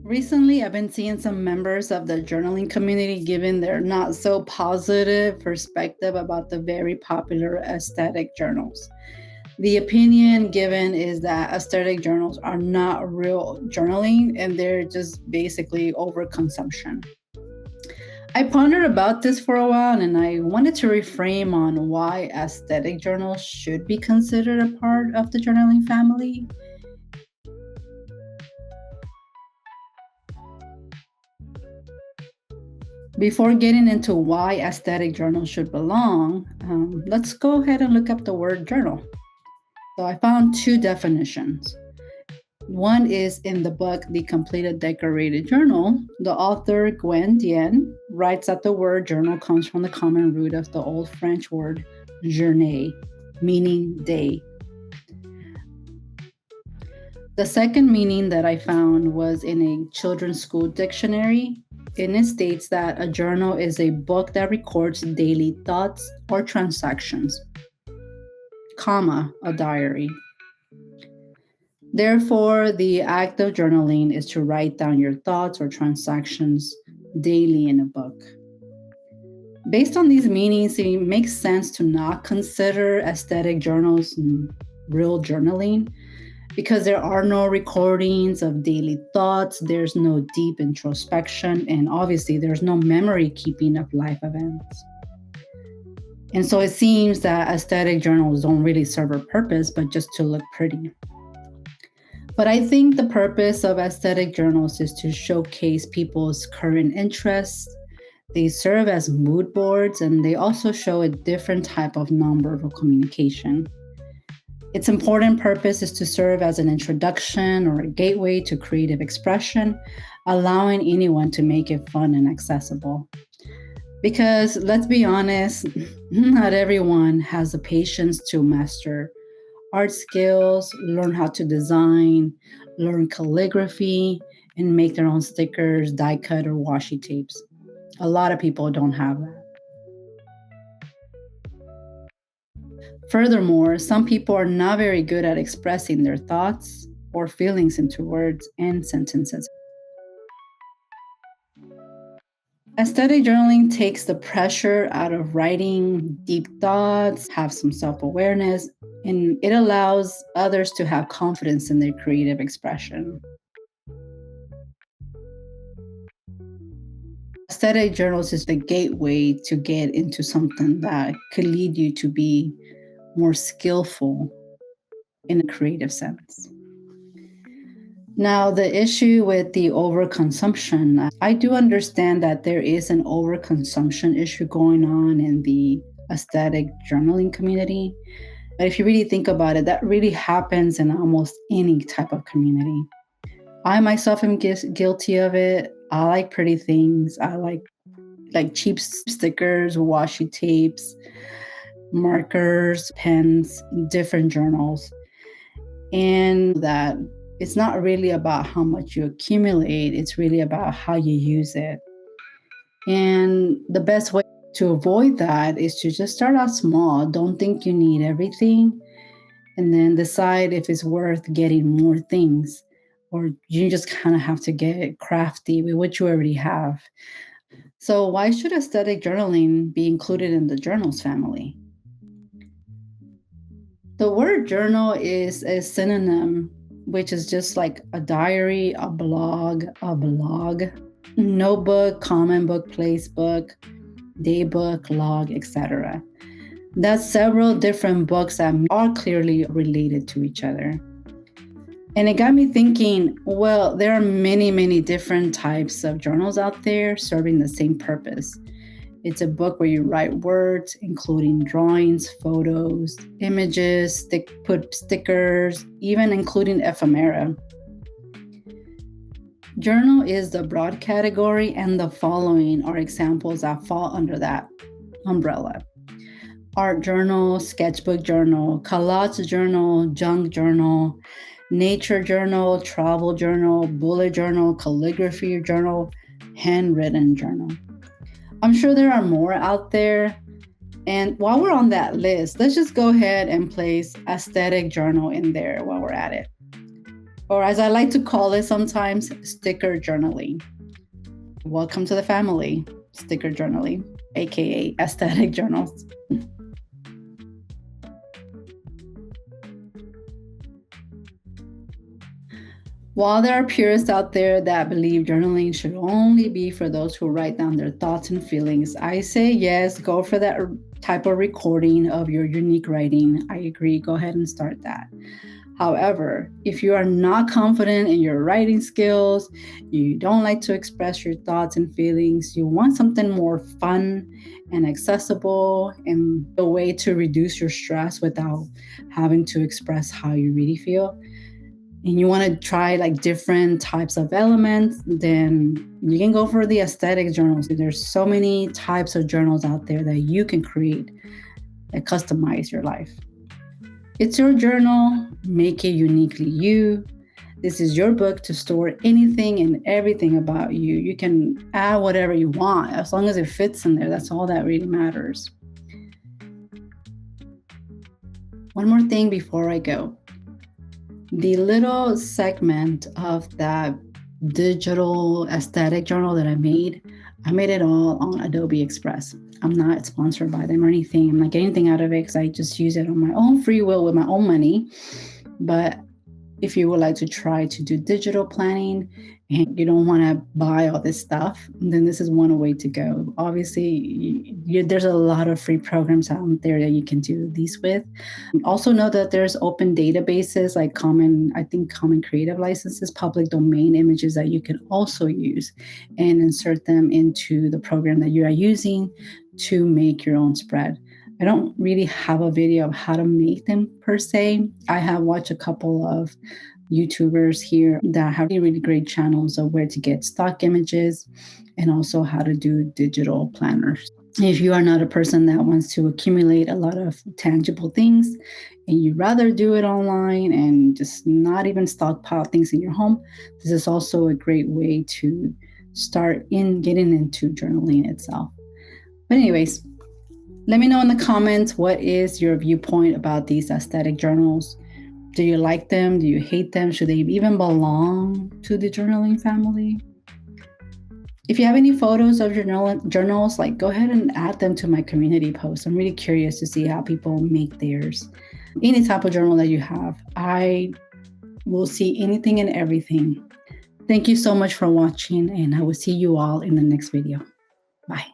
Recently, I've been seeing some members of the journaling community giving their not so positive perspective about the very popular aesthetic journals. The opinion given is that aesthetic journals are not real journaling and they're just basically overconsumption. I pondered about this for a while and I wanted to reframe on why aesthetic journals should be considered a part of the journaling family. Before getting into why aesthetic journals should belong, let's go ahead and look up the word journal. So I found two definitions. One is in the book, The Completed Decorated Journal. The author, Gwen Dien, writes that the word journal comes from the common root of the Old French word journée, meaning day. The second meaning that I found was in a children's school dictionary, and it states that a journal is a book that records daily thoughts or transactions, comma, a diary. Therefore, the act of journaling is to write down your thoughts or transactions daily in a book. Based on these meanings, it makes sense to not consider aesthetic journals real journaling because there are no recordings of daily thoughts, there's no deep introspection, and obviously there's no memory keeping of life events. And so it seems that aesthetic journals don't really serve a purpose, but just to look pretty. But I think the purpose of aesthetic journals is to showcase people's current interests. They serve as mood boards, and they also show a different type of nonverbal communication. Its important purpose is to serve as an introduction or a gateway to creative expression, allowing anyone to make it fun and accessible. Because let's be honest, not everyone has the patience to master art skills, learn how to design, learn calligraphy, and make their own stickers, die cut, or washi tapes. A lot of people don't have that. Furthermore, some people are not very good at expressing their thoughts or feelings into words and sentences. Aesthetic journaling takes the pressure out of writing deep thoughts, have some self-awareness, and it allows others to have confidence in their creative expression. Aesthetic journals is the gateway to get into something that could lead you to be more skillful in a creative sense. Now, the issue with the overconsumption, I do understand that there is an overconsumption issue going on in the aesthetic journaling community. But if you really think about it, that really happens in almost any type of community. I myself am guilty of it. I like pretty things. I like cheap stickers, washi tapes, markers, pens, different journals. And that it's not really about how much you accumulate, it's really about how you use it. And the best way to avoid that is to just start out small. Don't think you need everything, and then decide if it's worth getting more things, or you just kind of have to get crafty with what you already have. So why should aesthetic journaling be included in the journals family? The word journal is a synonym, which is just like a diary, a blog, notebook, common book, place book, daybook, log, etc. That's several different books that are clearly related to each other. And it got me thinking, well, there are many, many different types of journals out there serving the same purpose. It's a book where you write words, including drawings, photos, images, put stickers, even including ephemera. Journal is the broad category, and the following are examples that fall under that umbrella: art journal, sketchbook journal, collage journal, junk journal, nature journal, travel journal, bullet journal, calligraphy journal, handwritten journal. I'm sure there are more out there. And while we're on that list, let's just go ahead and place aesthetic journal in there while we're at it. or as I like to call it sometimes, sticker journaling. Welcome to the family, sticker journaling, aka aesthetic journals. While there are purists out there that believe journaling should only be for those who write down their thoughts and feelings, I say yes, go for that type of recording of your unique writing. I agree, go ahead and start that. However, if you are not confident in your writing skills, you don't like to express your thoughts and feelings, you want something more fun and accessible and a way to reduce your stress without having to express how you really feel, and you want to try like different types of elements, then you can go for the aesthetic journals. There's so many types of journals out there that you can create that customize your life. It's your journal, make it uniquely you. This is your book to store anything and everything about you. You can add whatever you want as long as it fits in there. That's all that really matters. One more thing before I go. The little segment of that digital aesthetic journal that I made it all on Adobe Express. I'm not sponsored by them or anything. I'm not getting anything out of it because I just use it on my own free will with my own money. But if you would like to try to do digital planning and you don't want to buy all this stuff, then this is one way to go. Obviously, there's a lot of free programs out there that you can do these with. Also know that there's open databases like common creative licenses, public domain images that you can also use and insert them into the program that you are using to make your own spread. I don't really have a video of how to make them per se. I have watched a couple of YouTubers here that have really great channels of where to get stock images and also how to do digital planners. If you are not a person that wants to accumulate a lot of tangible things and you'd rather do it online and just not even stockpile things in your home, this is also a great way to start in getting into journaling itself. But anyways, let me know in the comments, what is your viewpoint about these aesthetic journals? Do you like them? Do you hate them? Should they even belong to the journaling family? If you have any photos of your journals, like go ahead and add them to my community post. I'm really curious to see how people make theirs. Any type of journal that you have, I will see anything and everything. Thank you so much for watching, and I will see you all in the next video. Bye.